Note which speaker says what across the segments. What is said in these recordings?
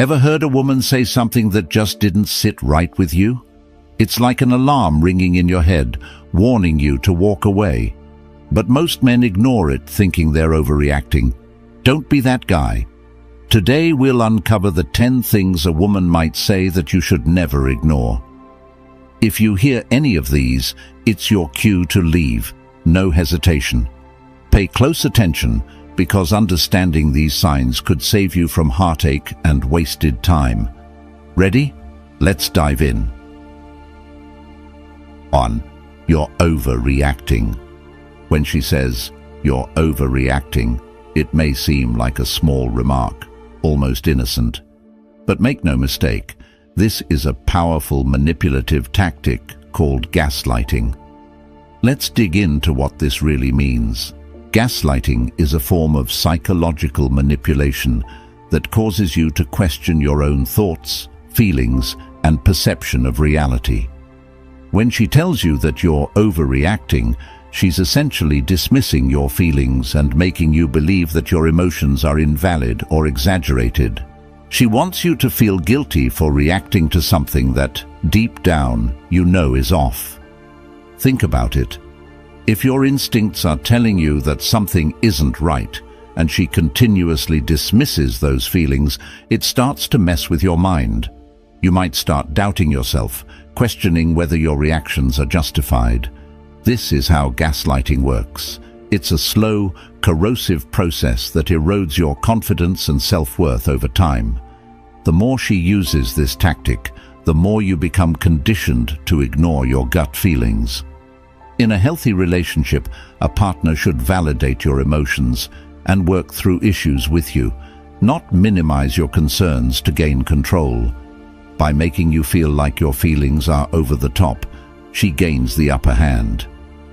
Speaker 1: Ever heard a woman say something that just didn't sit right with you? It's like an alarm ringing in your head, warning you to walk away. But most men ignore it, thinking they're overreacting. Don't be that guy. Today we'll uncover the 10 things a woman might say that you should never ignore. If you hear any of these, it's your cue to leave. No hesitation. Pay close attention, because understanding these signs could save you from heartache and wasted time. Ready? Let's dive in. 1. You're overreacting. When she says, "You're overreacting," it may seem like a small remark, almost innocent. But make no mistake, this is a powerful manipulative tactic called gaslighting. Let's dig into what this really means. Gaslighting is a form of psychological manipulation that causes you to question your own thoughts, feelings, and perception of reality. When she tells you that you're overreacting, she's essentially dismissing your feelings and making you believe that your emotions are invalid or exaggerated. She wants you to feel guilty for reacting to something that, deep down, you know is off. Think about it. If your instincts are telling you that something isn't right, and she continuously dismisses those feelings, it starts to mess with your mind. You might start doubting yourself, questioning whether your reactions are justified. This is how gaslighting works. It's a slow, corrosive process that erodes your confidence and self-worth over time. The more she uses this tactic, the more you become conditioned to ignore your gut feelings. In a healthy relationship, a partner should validate your emotions and work through issues with you, not minimize your concerns to gain control. By making you feel like your feelings are over the top, she gains the upper hand.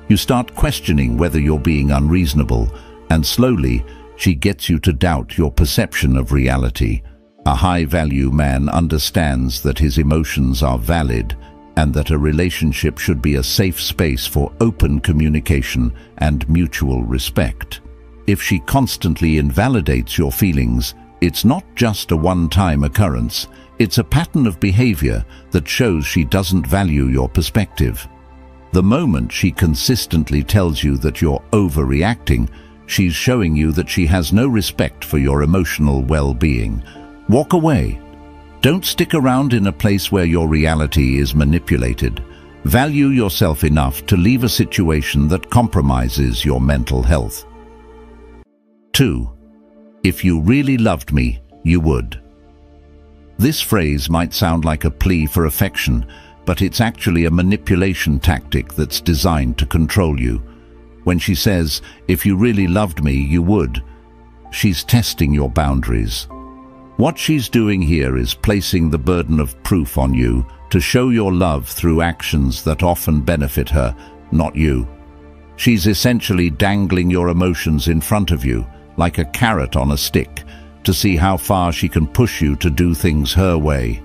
Speaker 1: You start questioning whether you're being unreasonable, and slowly, she gets you to doubt your perception of reality. A high-value man understands that his emotions are valid and that a relationship should be a safe space for open communication and mutual respect. If she constantly invalidates your feelings, it's not just a one-time occurrence, it's a pattern of behavior that shows she doesn't value your perspective. The moment she consistently tells you that you're overreacting, she's showing you that she has no respect for your emotional well-being. Walk away. Don't stick around in a place where your reality is manipulated. Value yourself enough to leave a situation that compromises your mental health. 2. If you really loved me, you would. This phrase might sound like a plea for affection, but it's actually a manipulation tactic that's designed to control you. When she says, "If you really loved me, you would," she's testing your boundaries. What she's doing here is placing the burden of proof on you to show your love through actions that often benefit her, not you. She's essentially dangling your emotions in front of you, like a carrot on a stick, to see how far she can push you to do things her way.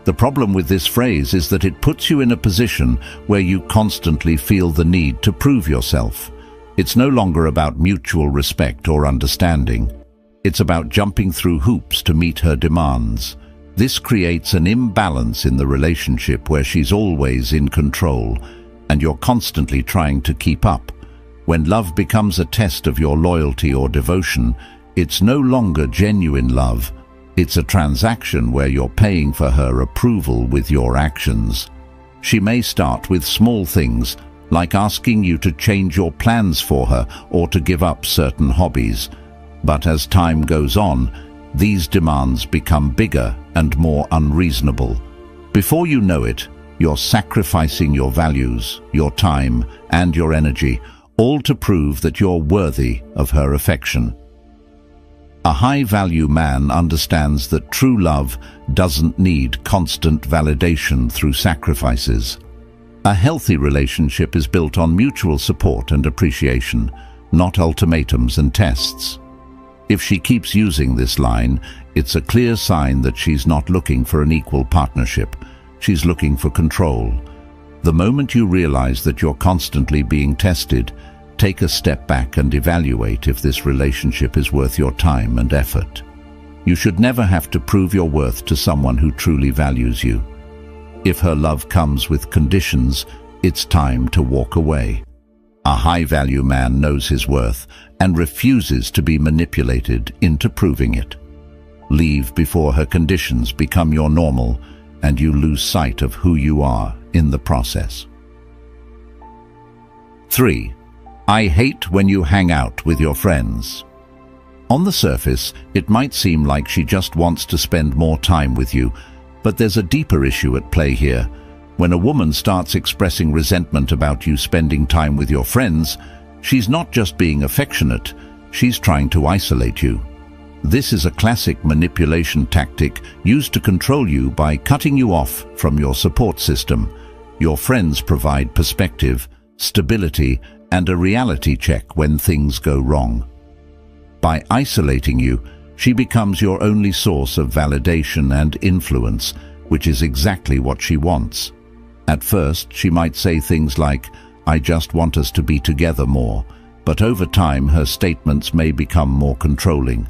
Speaker 1: The problem with this phrase is that it puts you in a position where you constantly feel the need to prove yourself. It's no longer about mutual respect or understanding. It's about jumping through hoops to meet her demands. This creates an imbalance in the relationship where she's always in control, and you're constantly trying to keep up. When love becomes a test of your loyalty or devotion, it's no longer genuine love. It's a transaction where you're paying for her approval with your actions. She may start with small things, like asking you to change your plans for her or to give up certain hobbies. But as time goes on, these demands become bigger and more unreasonable. Before you know it, you're sacrificing your values, your time, and your energy, all to prove that you're worthy of her affection. A high-value man understands that true love doesn't need constant validation through sacrifices. A healthy relationship is built on mutual support and appreciation, not ultimatums and tests. If she keeps using this line, it's a clear sign that she's not looking for an equal partnership. She's looking for control. The moment you realize that you're constantly being tested, take a step back and evaluate if this relationship is worth your time and effort. You should never have to prove your worth to someone who truly values you. If her love comes with conditions, it's time to walk away. A high-value man knows his worth and refuses to be manipulated into proving it. Leave before her conditions become your normal and you lose sight of who you are in the process. 3. I hate when you hang out with your friends. On the surface, it might seem like she just wants to spend more time with you, but there's a deeper issue at play here. When a woman starts expressing resentment about you spending time with your friends, she's not just being affectionate, she's trying to isolate you. This is a classic manipulation tactic used to control you by cutting you off from your support system. Your friends provide perspective, stability, and a reality check when things go wrong. By isolating you, she becomes your only source of validation and influence, which is exactly what she wants. At first, she might say things like, "I just want us to be together more," but over time her statements may become more controlling.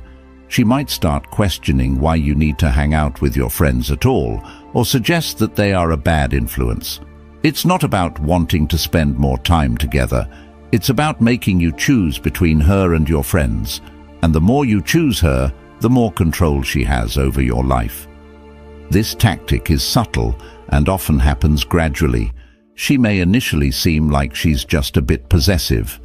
Speaker 1: She might start questioning why you need to hang out with your friends at all, or suggest that they are a bad influence. It's not about wanting to spend more time together. It's about making you choose between her and your friends. And the more you choose her, the more control she has over your life. This tactic is subtle and often happens gradually. She may initially seem like she's just a bit possessive,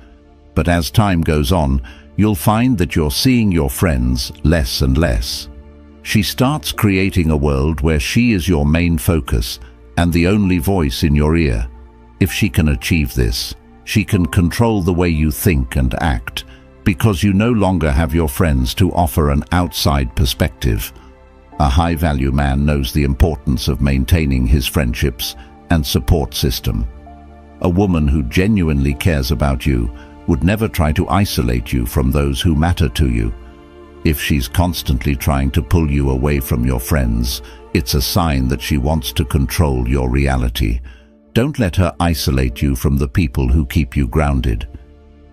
Speaker 1: but as time goes on, you'll find that you're seeing your friends less and less. She starts creating a world where she is your main focus and the only voice in your ear. If she can achieve this, she can control the way you think and act, because you no longer have your friends to offer an outside perspective. A high-value man knows the importance of maintaining his friendships and support system. A woman who genuinely cares about you would never try to isolate you from those who matter to you. If she's constantly trying to pull you away from your friends, it's a sign that she wants to control your reality. Don't let her isolate you from the people who keep you grounded.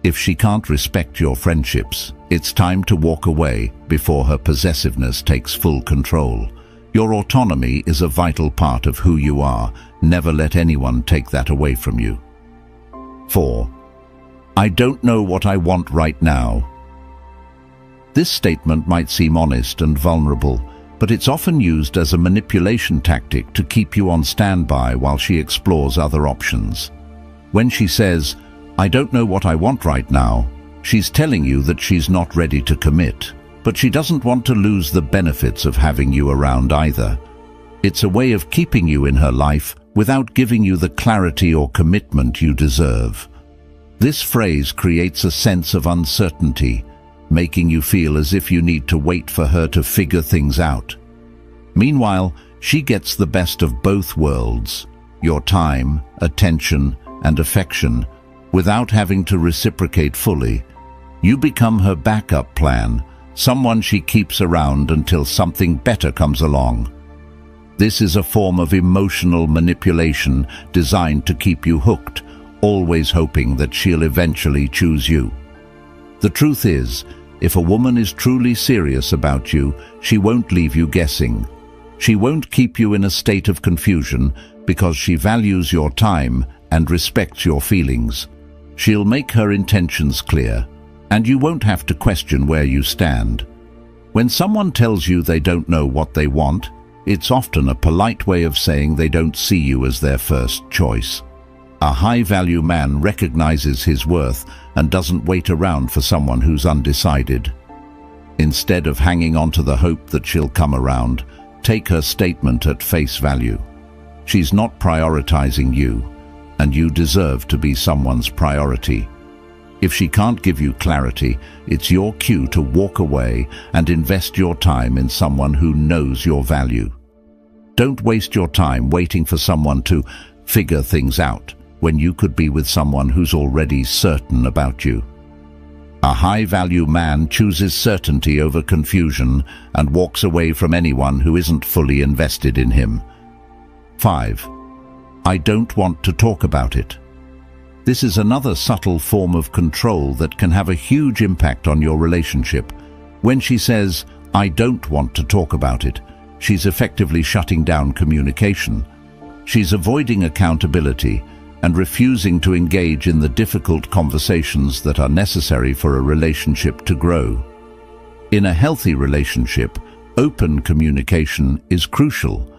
Speaker 1: If she can't respect your friendships, it's time to walk away before her possessiveness takes full control. Your autonomy is a vital part of who you are. Never let anyone take that away from you. 4. I don't know what I want right now. This statement might seem honest and vulnerable, but it's often used as a manipulation tactic to keep you on standby while she explores other options. When she says, "I don't know what I want right now," she's telling you that she's not ready to commit, but she doesn't want to lose the benefits of having you around either. It's a way of keeping you in her life without giving you the clarity or commitment you deserve. This phrase creates a sense of uncertainty, making you feel as if you need to wait for her to figure things out. Meanwhile, she gets the best of both worlds, your time, attention, and affection, without having to reciprocate fully. You become her backup plan, someone she keeps around until something better comes along. This is a form of emotional manipulation designed to keep you hooked, always hoping that she'll eventually choose you. The truth is, if a woman is truly serious about you, she won't leave you guessing. She won't keep you in a state of confusion because she values your time and respects your feelings. She'll make her intentions clear, and you won't have to question where you stand. When someone tells you they don't know what they want, it's often a polite way of saying they don't see you as their first choice. A high-value man recognizes his worth and doesn't wait around for someone who's undecided. Instead of hanging on to the hope that she'll come around, take her statement at face value. She's not prioritizing you, and you deserve to be someone's priority. If she can't give you clarity, it's your cue to walk away and invest your time in someone who knows your value. Don't waste your time waiting for someone to figure things out when you could be with someone who's already certain about you. A high-value man chooses certainty over confusion and walks away from anyone who isn't fully invested in him. 5. I don't want to talk about it. This is another subtle form of control that can have a huge impact on your relationship. When she says, "I don't want to talk about it," she's effectively shutting down communication. She's avoiding accountability and refusing to engage in the difficult conversations that are necessary for a relationship to grow. In a healthy relationship, open communication is crucial.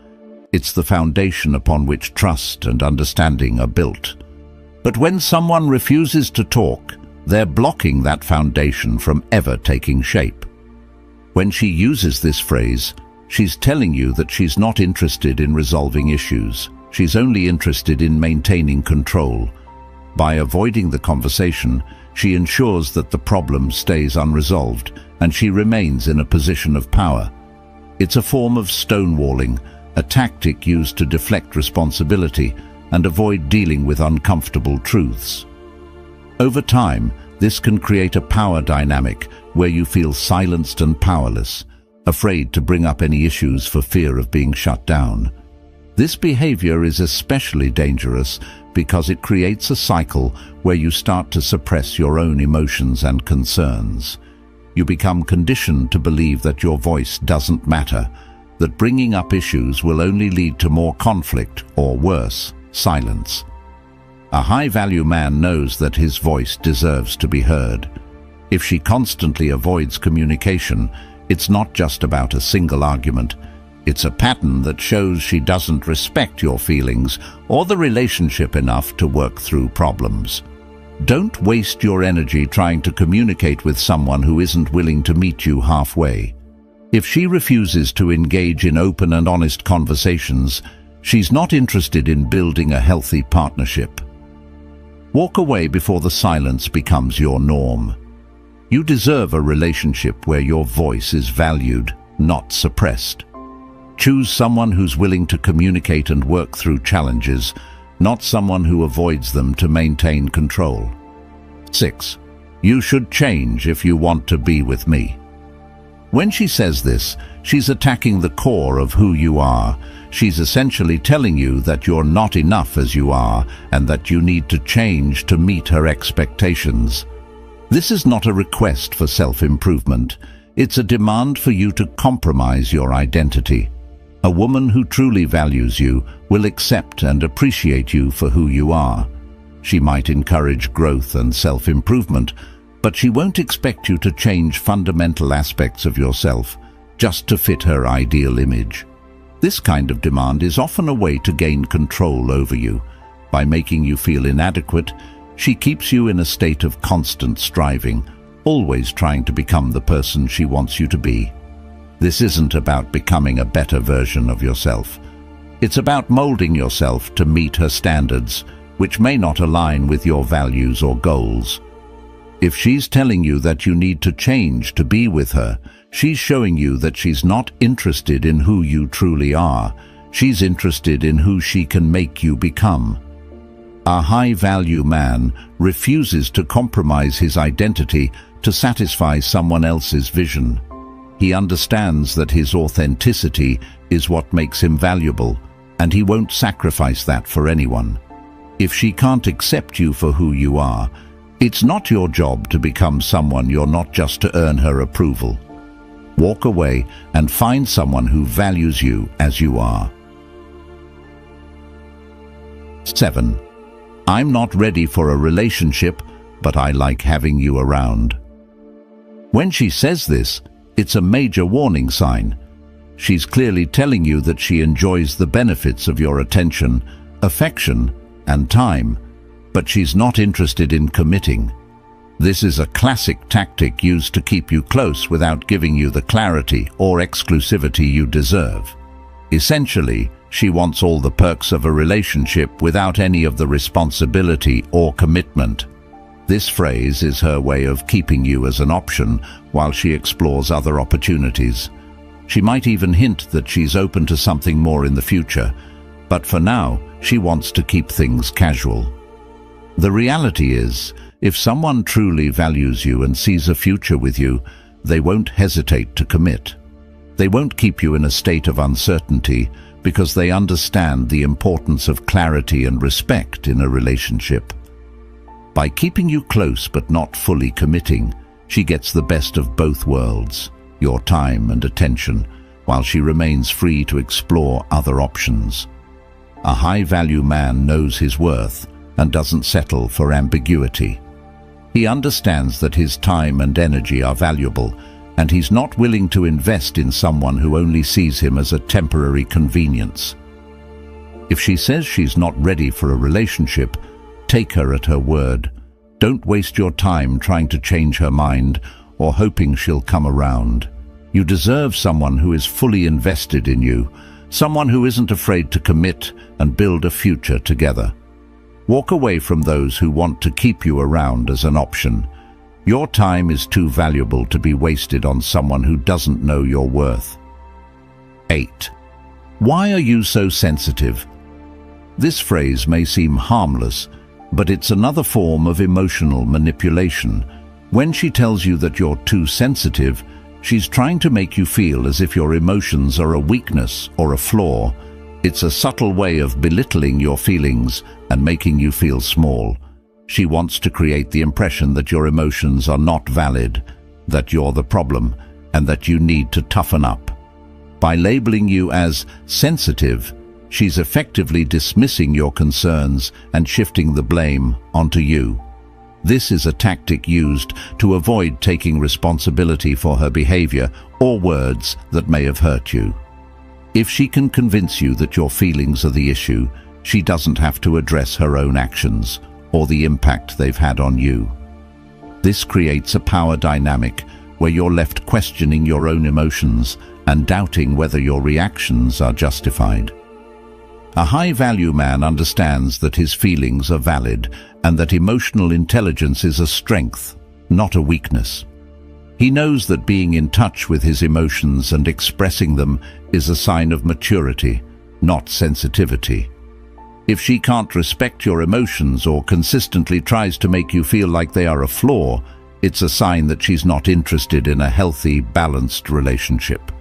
Speaker 1: It's the foundation upon which trust and understanding are built. But when someone refuses to talk, they're blocking that foundation from ever taking shape. When she uses this phrase, she's telling you that she's not interested in resolving issues. She's only interested in maintaining control. By avoiding the conversation, she ensures that the problem stays unresolved and she remains in a position of power. It's a form of stonewalling, a tactic used to deflect responsibility and avoid dealing with uncomfortable truths. Over time, this can create a power dynamic where you feel silenced and powerless, afraid to bring up any issues for fear of being shut down. This behavior is especially dangerous because it creates a cycle where you start to suppress your own emotions and concerns. You become conditioned to believe that your voice doesn't matter, that bringing up issues will only lead to more conflict or worse, silence. A high-value man knows that his voice deserves to be heard. If she constantly avoids communication, it's not just about a single argument. It's a pattern that shows she doesn't respect your feelings or the relationship enough to work through problems. Don't waste your energy trying to communicate with someone who isn't willing to meet you halfway. If she refuses to engage in open and honest conversations, she's not interested in building a healthy partnership. Walk away before the silence becomes your norm. You deserve a relationship where your voice is valued, not suppressed. Choose someone who's willing to communicate and work through challenges, not someone who avoids them to maintain control. 6. You should change if you want to be with me. When she says this, she's attacking the core of who you are. She's essentially telling you that you're not enough as you are and that you need to change to meet her expectations. This is not a request for self-improvement. It's a demand for you to compromise your identity. A woman who truly values you will accept and appreciate you for who you are. She might encourage growth and self-improvement, but she won't expect you to change fundamental aspects of yourself just to fit her ideal image. This kind of demand is often a way to gain control over you. By making you feel inadequate, she keeps you in a state of constant striving, always trying to become the person she wants you to be. This isn't about becoming a better version of yourself. It's about molding yourself to meet her standards, which may not align with your values or goals. If she's telling you that you need to change to be with her, she's showing you that she's not interested in who you truly are. She's interested in who she can make you become. A high-value man refuses to compromise his identity to satisfy someone else's vision. He understands that his authenticity is what makes him valuable, and he won't sacrifice that for anyone. If she can't accept you for who you are, it's not your job to become someone you're not just to earn her approval. Walk away and find someone who values you as you are. 7. I'm not ready for a relationship, but I like having you around. When she says this, it's a major warning sign. She's clearly telling you that she enjoys the benefits of your attention, affection, and time, but she's not interested in committing. This is a classic tactic used to keep you close without giving you the clarity or exclusivity you deserve. Essentially, she wants all the perks of a relationship without any of the responsibility or commitment. This phrase is her way of keeping you as an option while she explores other opportunities. She might even hint that she's open to something more in the future, but for now, she wants to keep things casual. The reality is, if someone truly values you and sees a future with you, they won't hesitate to commit. They won't keep you in a state of uncertainty because they understand the importance of clarity and respect in a relationship. By keeping you close but not fully committing, she gets the best of both worlds. your time and attention, while she remains free to explore other options. A high-value man knows his worth and doesn't settle for ambiguity. He understands that his time and energy are valuable, and he's not willing to invest in someone who only sees him as a temporary convenience. If she says she's not ready for a relationship, take her at her word. Don't waste your time trying to change her mind or hoping she'll come around. You deserve someone who is fully invested in you, someone who isn't afraid to commit and build a future together. Walk away from those who want to keep you around as an option. Your time is too valuable to be wasted on someone who doesn't know your worth. 8. Why are you so sensitive? This phrase may seem harmless, but it's another form of emotional manipulation. When she tells you that you're too sensitive, she's trying to make you feel as if your emotions are a weakness or a flaw. It's a subtle way of belittling your feelings and making you feel small. She wants to create the impression that your emotions are not valid, that you're the problem, and that you need to toughen up. By labeling you as sensitive, she's effectively dismissing your concerns and shifting the blame onto you. This is a tactic used to avoid taking responsibility for her behavior or words that may have hurt you. If she can convince you that your feelings are the issue, she doesn't have to address her own actions or the impact they've had on you. This creates a power dynamic where you're left questioning your own emotions and doubting whether your reactions are justified. A high-value man understands that his feelings are valid and that emotional intelligence is a strength, not a weakness. He knows that being in touch with his emotions and expressing them is a sign of maturity, not sensitivity. If she can't respect your emotions or consistently tries to make you feel like they are a flaw, it's a sign that she's not interested in a healthy, balanced relationship.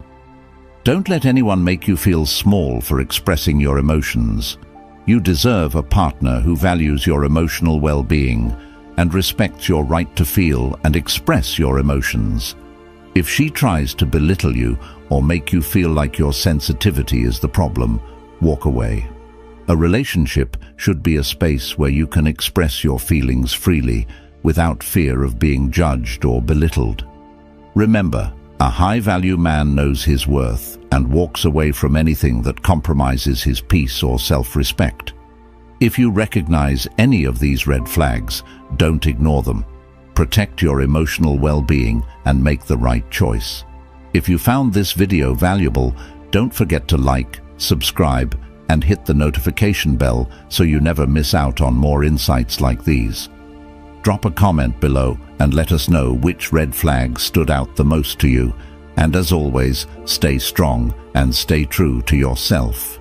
Speaker 1: Don't let anyone make you feel small for expressing your emotions. You deserve a partner who values your emotional well-being and respects your right to feel and express your emotions. If she tries to belittle you or make you feel like your sensitivity is the problem, walk away. A relationship should be a space where you can express your feelings freely without fear of being judged or belittled. Remember, a high-value man knows his worth and walks away from anything that compromises his peace or self-respect. If you recognize any of these red flags, don't ignore them. Protect your emotional well-being and make the right choice. If you found this video valuable, don't forget to like, subscribe, and hit the notification bell so you never miss out on more insights like these. Drop a comment below and let us know which red flags stood out the most to you. And as always, stay strong and stay true to yourself.